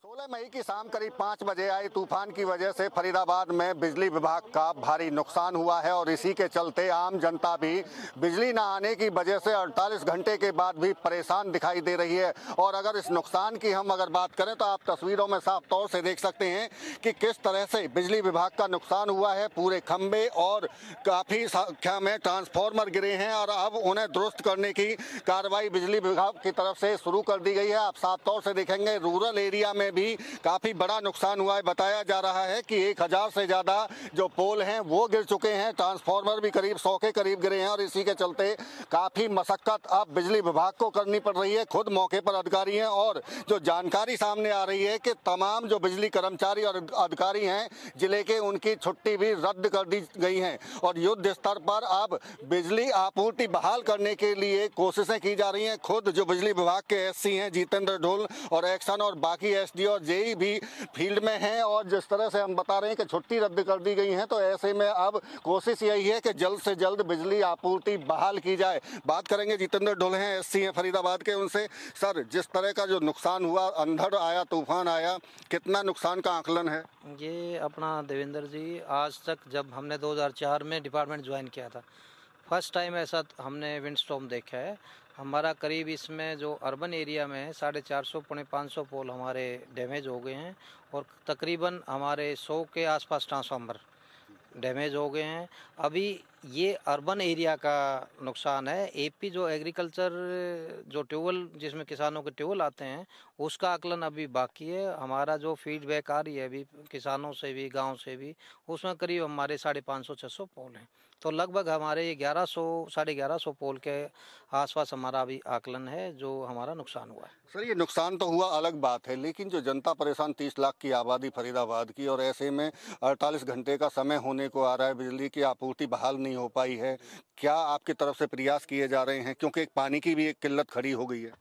16 मई की शाम करीब 5 बजे आई तूफान की वजह से फरीदाबाद में बिजली विभाग का भारी नुकसान हुआ है और इसी के चलते आम जनता भी बिजली न आने की वजह से 48 घंटे के बाद भी परेशान दिखाई दे रही है। और अगर इस नुकसान की हम अगर बात करें तो आप तस्वीरों में साफ तौर से देख सकते हैं कि किस तरह से बिजली विभाग का नुकसान हुआ है। पूरे खंभे और काफ़ी संख्या में ट्रांसफार्मर गिरे हैं और अब उन्हें दुरुस्त करने की कार्रवाई बिजली विभाग की तरफ से शुरू कर दी गई है। आप साफ तौर से देखेंगे रूरल एरिया में भी काफी बड़ा नुकसान हुआ है। बताया जा रहा है कि 1000 से ज्यादा जो पोल हैं वो गिर चुके हैं, ट्रांसफार्मर भी करीब 100 के करीब गिरे हैं और इसी के चलते काफी मशक्कत अब बिजली विभाग को करनी पड़ रही है। खुद मौके पर अधिकारी हैं और जो जानकारी सामने आ रही है कि तमाम जो बिजली कर्मचारी और अधिकारी हैं जिले के, उनकी छुट्टी भी रद्द कर दी गई है और युद्ध स्तर पर अब बिजली आपूर्ति बहाल करने के लिए कोशिशें की जा रही हैं। खुद जो बिजली विभाग के एससी हैं जितेंद्र ढोल और एक्शन और बाकी एसडी और जेई भी फील्ड में हैं और जिस तरह से हम बता रहे हैं कि छुट्टी रद्द कर दी गई है, तो ऐसे में अब कोशिश यही है कि जल्द से जल्द बिजली आपूर्ति बहाल की जाए। बात करेंगे, जितेंद्र ढोल हैं, एससी हैं फरीदाबाद के, उनसे। सर, जिस तरह का जो नुकसान हुआ, अंधड़ आया, तूफान आया, कितना नुकसान का आकलन है? ये अपना देवेंद्र जी, आज तक जब हमने 2004 में डिपार्टमेंट ज्वाइन किया था, फर्स्ट टाइम ऐसा हमने विंड स्टॉर्म देखा है। हमारा करीब इसमें जो अर्बन एरिया में है 450 पौने 500 पोल हमारे डैमेज हो गए हैं और तकरीबन हमारे 100 के आसपास ट्रांसफार्मर डैमेज हो गए हैं। अभी ये अर्बन एरिया का नुकसान है। एपी जो एग्रीकल्चर जो ट्यूबवेल जिसमें किसानों के ट्यूबवेल आते हैं उसका आकलन अभी बाकी है। हमारा जो फीडबैक आ रही है अभी किसानों से भी, गांव से भी, उसमें करीब हमारे 550-600 पोल हैं। तो लगभग हमारे 1100-1150 पोल के आसपास हमारा अभी आकलन है जो हमारा नुकसान हुआ है। सर, ये नुकसान तो हुआ, अलग बात है, लेकिन जो जनता परेशान, 30 लाख की आबादी फरीदाबाद की, और ऐसे में 48 घंटे का समय होने को आ रहा है, बिजली की आपूर्ति बहाल नहीं हो पाई है। क्या आपकी तरफ से प्रयास किए जा रहे हैं, क्योंकि एक पानी की भी एक किल्लत खड़ी हो गई है?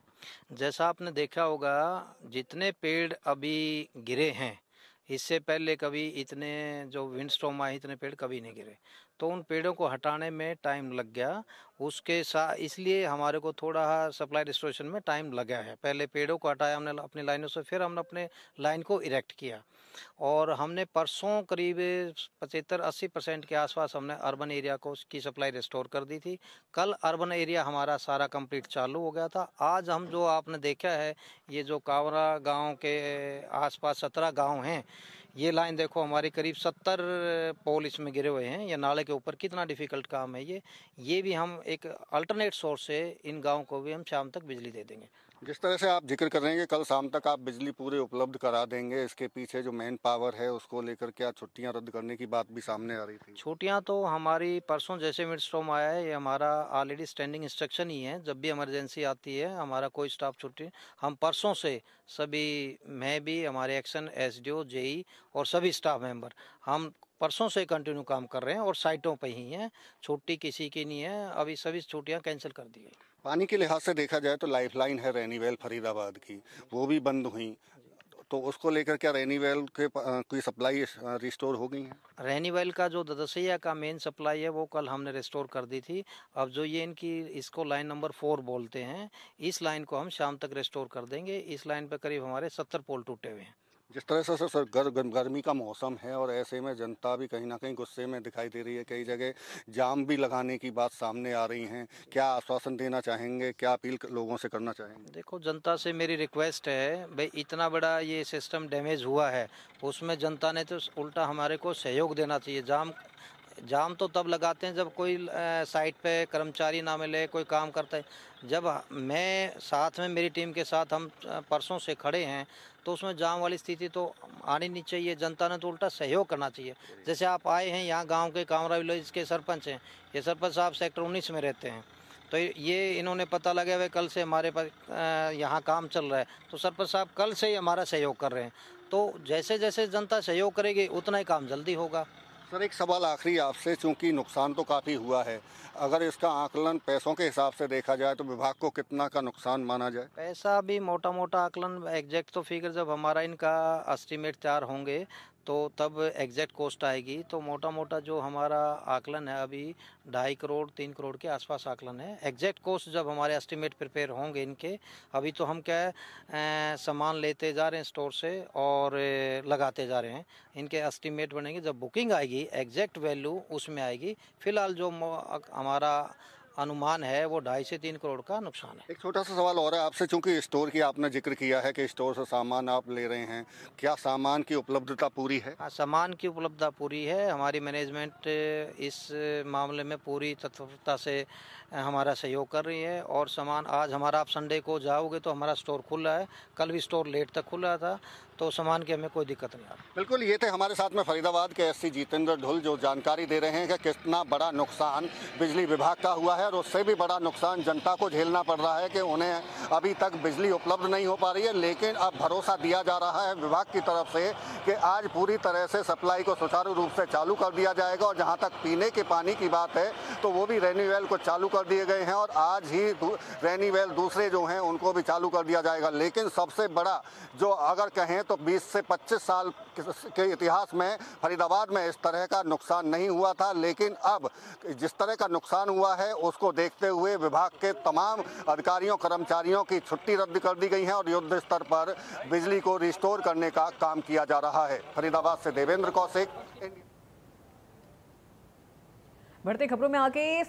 जैसा आपने देखा होगा, जितने पेड़ अभी गिरे हैं, इससे पहले कभी इतने जो विंडस्टॉर्म आए इतने पेड़ कभी नहीं गिरे, तो उन पेड़ों को हटाने में टाइम लग गया। उसके साथ इसलिए हमारे को थोड़ा सप्लाई रिस्टोरेशन में टाइम लगा है। पहले पेड़ों को हटाया हमने अपनी लाइनों से, फिर हमने अपने लाइन को इरेक्ट किया और हमने परसों करीब 75-80% के आसपास हमने अर्बन एरिया को उसकी सप्लाई रिस्टोर कर दी थी। कल अर्बन एरिया हमारा सारा कंप्लीट चालू हो गया था। आज हम जो आपने देखा है, ये जो कावरा गांव के आसपास 17 गांव हैं, ये लाइन देखो हमारी करीब 70 पोल इसमें गिरे हुए हैं। ये नाले के ऊपर कितना डिफिकल्ट काम है ये भी हम एक अल्टरनेट सोर्स से इन गाँव को भी हम शाम तक बिजली दे देंगे। जिस तरह से आप जिक्र कर रहे हैं कि कल शाम तक आप बिजली पूरे उपलब्ध करा देंगे, इसके पीछे जो मेन पावर है उसको लेकर क्या छुट्टियां रद्द करने की बात भी सामने आ रही थी? छुट्टियां तो हमारी परसों जैसे मिड स्टॉर्म आया है, ये हमारा ऑलरेडी स्टैंडिंग इंस्ट्रक्शन ही है। जब भी इमरजेंसी आती है हमारा कोई स्टाफ छुट्टी, हम परसों से सभी, मैं भी, हमारे एक्शन एसडीओ, जेई और सभी स्टाफ मेंबर, हम परसों से कंटिन्यू काम कर रहे हैं और साइटों पे ही हैं। छुट्टी किसी की नहीं है, अभी सभी छुट्टियां कैंसिल कर दी गई। पानी के लिहाज से देखा जाए तो लाइफलाइन है रेनीवेल फरीदाबाद की, वो भी बंद हुई, तो उसको लेकर क्या रेनीवेल के की सप्लाई रिस्टोर हो गई है? रेनीवेल का जो ददसैया का मेन सप्लाई है वो कल हमने रिस्टोर कर दी थी। अब जो ये इनकी, इसको लाइन नंबर 4 बोलते हैं, इस लाइन को हम शाम तक रिस्टोर कर देंगे। इस लाइन पे करीब हमारे 70 पोल टूटे हुए हैं। जिस तरह से सर गर्मी का मौसम है और ऐसे में जनता भी कहीं ना कहीं गुस्से में दिखाई दे रही है, कई जगह जाम भी लगाने की बात सामने आ रही हैं, क्या आश्वासन देना चाहेंगे, क्या अपील लोगों से करना चाहेंगे? देखो, जनता से मेरी रिक्वेस्ट है भाई, इतना बड़ा ये सिस्टम डैमेज हुआ है, उसमें जनता ने तो उल्टा हमारे को सहयोग देना चाहिए। जाम तो तब लगाते हैं जब कोई साइट पे कर्मचारी ना मिले, कोई काम करता है। जब मैं साथ में, मेरी टीम के साथ हम परसों से खड़े हैं, तो उसमें जाम वाली स्थिति तो आनी नहीं चाहिए। जनता ने तो उल्टा सहयोग करना चाहिए। जैसे आप आए हैं यहाँ, गांव के कामरा विलेज के सरपंच हैं, ये सरपंच साहब सेक्टर 19 में रहते हैं, तो ये इन्होंने पता लगा हुआ कल से हमारे पास यहाँ काम चल रहा है, तो सरपंच साहब कल से ही हमारा सहयोग कर रहे हैं। तो जैसे जैसे जनता सहयोग करेगी उतना ही काम जल्दी होगा। सर, एक सवाल आखिरी आपसे, चूंकि नुकसान तो काफ़ी हुआ है, अगर इसका आकलन पैसों के हिसाब से देखा जाए तो विभाग को कितना का नुकसान माना जाए? पैसा भी मोटा मोटा आकलन, एग्जैक्ट तो फिगर जब हमारा इनका एस्टीमेट तैयार होंगे तो तब एग्जैक्ट कॉस्ट आएगी। तो मोटा मोटा जो हमारा आकलन है अभी 2.5 करोड़ 3 करोड़ के आसपास आकलन है। एग्जैक्ट कॉस्ट जब हमारे एस्टिमेट प्रिपेयर होंगे इनके, अभी तो हम क्या है सामान लेते जा रहे हैं स्टोर से और लगाते जा रहे हैं। इनके एस्टिमेट बनेंगे, जब बुकिंग आएगी एग्जैक्ट वैल्यू उसमें आएगी। फिलहाल जो हमारा अनुमान है वो 2.5 से 3 करोड़ का नुकसान है। एक छोटा सा सवाल और है आपसे, चूंकि स्टोर की आपने जिक्र किया है कि स्टोर से सामान आप ले रहे हैं, क्या सामान की उपलब्धता पूरी है? हाँ, सामान की उपलब्धता पूरी है। हमारी मैनेजमेंट इस मामले में पूरी तत्परता से हमारा सहयोग कर रही है। और सामान आज हमारा, आप संडे को जाओगे तो हमारा स्टोर खुला है, कल भी स्टोर लेट तक खुला था, तो सामान की हमें कोई दिक्कत नहीं आ रही। बिल्कुल, ये थे हमारे साथ में फरीदाबाद के एससी जितेंद्र ढुल, जो जानकारी दे रहे हैं कि कितना बड़ा नुकसान बिजली विभाग का हुआ है और उससे भी बड़ा नुकसान जनता को झेलना पड़ रहा है कि उन्हें अभी तक बिजली उपलब्ध नहीं हो पा रही है। लेकिन अब भरोसा दिया जा रहा है विभाग की तरफ से कि आज पूरी तरह से सप्लाई को सुचारू रूप से चालू कर दिया जाएगा। और जहाँ तक पीने के पानी की बात है तो वो भी रेन्यूएल को चालू कर दिए गए हैं और आज ही रेन्यूएल दूसरे जो हैं उनको भी चालू कर दिया जाएगा। लेकिन सबसे बड़ा जो अगर कहें तो 20 से 25 साल के इतिहास में फरीदाबाद में इस तरह का नुकसान नहीं हुआ था। लेकिन अब जिस तरह का नुकसान हुआ है उसको देखते हुए विभाग के तमाम अधिकारियों कर्मचारियों की छुट्टी रद्द कर दी गई है और युद्ध स्तर पर बिजली को रिस्टोर करने का काम किया जा रहा है। फरीदाबाद से देवेंद्र कौशिक। बढ़ते खबरों में आगे